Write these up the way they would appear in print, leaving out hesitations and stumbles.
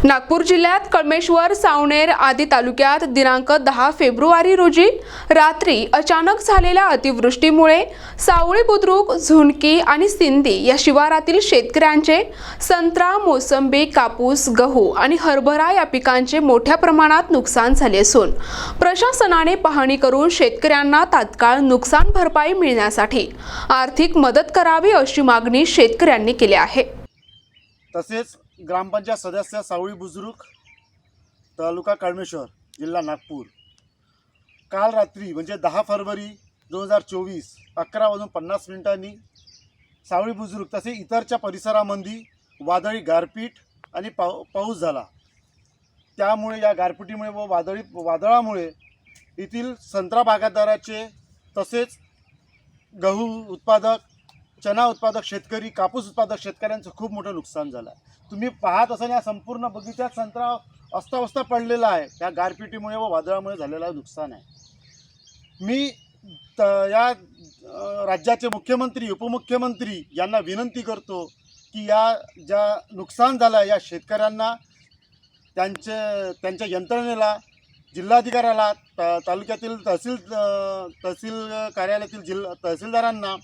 नागपूर जिल्ह्यात कळमेश्वर, सावनेर आदी तालुक्यात दिनांक 10 फेब्रुवारी रोजी रात्री अचानक झालेल्या अतिवृष्टीमुळे सावळी बुद्रुक, झुणकी आणि सिंदी या शिवारातील शेतकऱ्यांचे संत्रा, मोसंबी, कापूस, गहू आणि हरभरा या पिकांचे मोठ्या प्रमाणात नुकसान झाले असून प्रशासनाने पाहणी करून शेतकऱ्यांना तात्काळ नुकसान भरपाई मिळण्यासाठी आर्थिक मदत करावी अशी मागणी शेतकऱ्यांनी केली आहे। तसेच ग्रामपंचायत सदस्य सावळी बुद्रुक, तालुका कळमेश्वर, जिल्हा नागपूर, काल रात्री म्हणजे 10 फरवरी 2024 11:50 सावळी बुद्रुक तसे इतरच्या परिसरामध्ये वादळी गारपीट आणि पाऊस झाला। त्यामुळे या गारपिटीमुळे व वादळामुळे येथील संत्रा बागायतदाराचे तसेच गहू उत्पादक, चना उत्पादक शेतकरी, कापूस उत्पादक शेतकऱ्यांचं खूप मोठं नुकसान झालं आहे। तुम्ही पाहत असाल या संपूर्ण बगीच्यात संत्रा अस्ताव्यस्त पडलेला आहे। त्या गारपिटीमुळे व वादळामुळे झालेलं नुकसान आहे। मी या राज्याचे मुख्यमंत्री, उपमुख्यमंत्री यांना विनंती करतो की या ज्या नुकसान झालं आहे या शेतकऱ्यांना, त्यांच्या यंत्रणेला, जिल्हाधिकाऱ्याला, तालुक्यातील तहसील कार्यालयातील तहसीलदारांना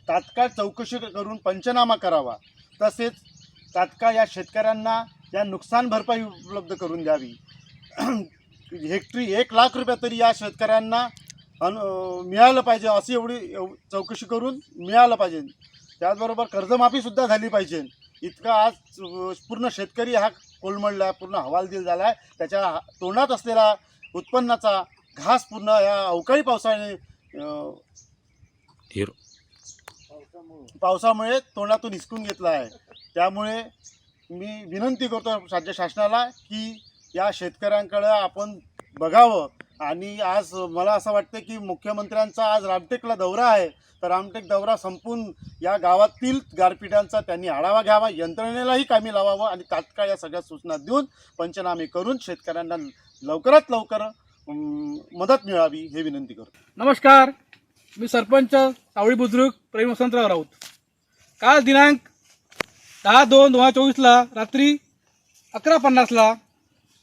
तात्काळ चौकशी करून पंचनामा करावा। तसेच तात्काळ या शेतकऱ्यांना या नुकसान भरपाई उपलब्ध करून द्यावी। हेक्टरी 1 लाख रुपये तरी या शेतकऱ्यांना मिळालं पाहिजे, अशी एवढी चौकशी करून मिळालं पाहिजे। त्याचबरोबर कर्जमाफीसुद्धा झाली पाहिजे। इतका आज पूर्ण शेतकरी हा कोलमडला आहे, पूर्ण हवालदिल झाला आहे। त्याच्या तोंडात असलेला उत्पन्नाचा घास पूर्ण या अवकाळी पावसामुळे तोंडातून हिसकून घेतला आहे। त्यामुळे मी विनंती करतो राज्य शासनाला की या शेतकऱ्यांकडे आपण बघावं। आणि आज मला असं वाटतं की मुख्यमंत्र्यांचा आज रामटेकला दौरा आहे, तर रामटेक दौरा संपून या गावातील गारपिटांचा त्यांनी आढावा घ्यावा, यंत्रणेलाही कामी लावावं आणि तात्काळ या सगळ्या सूचना देऊन पंचनामे करून शेतकऱ्यांना लवकरात लवकर मदत मिळावी हे विनंती करतो। नमस्कार, मी सरपंच सावळी बुद्रुक प्रेम वसंतराव राऊत। काल दिनांक 10/2/2024 रात्री 11:50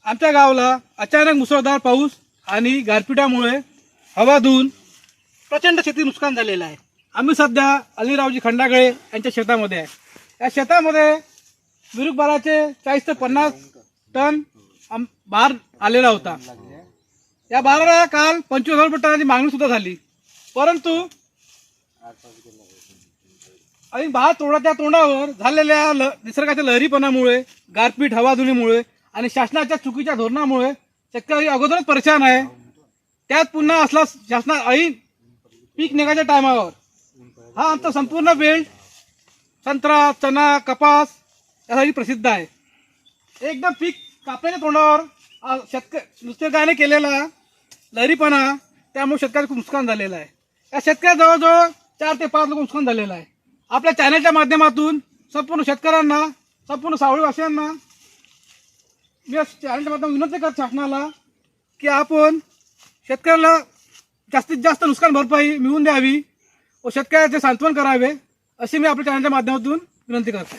आमच्या गावाला अचानक मुसळधार पाऊस आणि गारपिटामुळे हवा धुवून प्रचंड शेती नुकसान झालेलं आहे। आम्ही सध्या अलीरावजी खंडागळे यांच्या शेतामध्ये आहे। या शेतामध्ये विरुक बाराचे 40 ते 50 टन बार आलेला होता। या बाराला काल 25,000 टनाची मागणी सुद्धा झाली, परंतु आणि बार तोडाच्या तोंडावर झालेल्या निसर्गाच्या लहरीपणामुळे, गारपीट, हवाधुनीमुळे आणि शासनाच्या चुकीच्या धोरणामुळे शेतकरी अगोदरच परेशान आहे। त्यात पुन्हा असला शासना ऐन पीक निघायच्या टायमावर हा आमचा संपूर्ण बेल्ट संत्रा, चना, कपास यासाठी प्रसिद्ध आहे। एकदम पीक कापण्याच्या तोंडावर निसर्गाने केलेला लहरीपणा, त्यामुळे शेतकऱ्याचं खूप नुकसान झालेलं आहे। या शेतकऱ्या जवळजवळ 4 ते 5 लोक नुकसान झालेलं आहे। आपल्या चॅनलच्या माध्यमातून संपूर्ण शेतकऱ्यांना, संपूर्ण सावळीवासियांना मी चॅनलच्या माध्यमातून विनंती करतो शासनाला की आपण शेतकऱ्याला जास्तीत जास्त नुकसान भरपाई मिळवून द्यावी व शेतकऱ्याचे सांत्वन करावे, अशी मी आपल्या चॅनलच्या माध्यमातून विनंती करतो।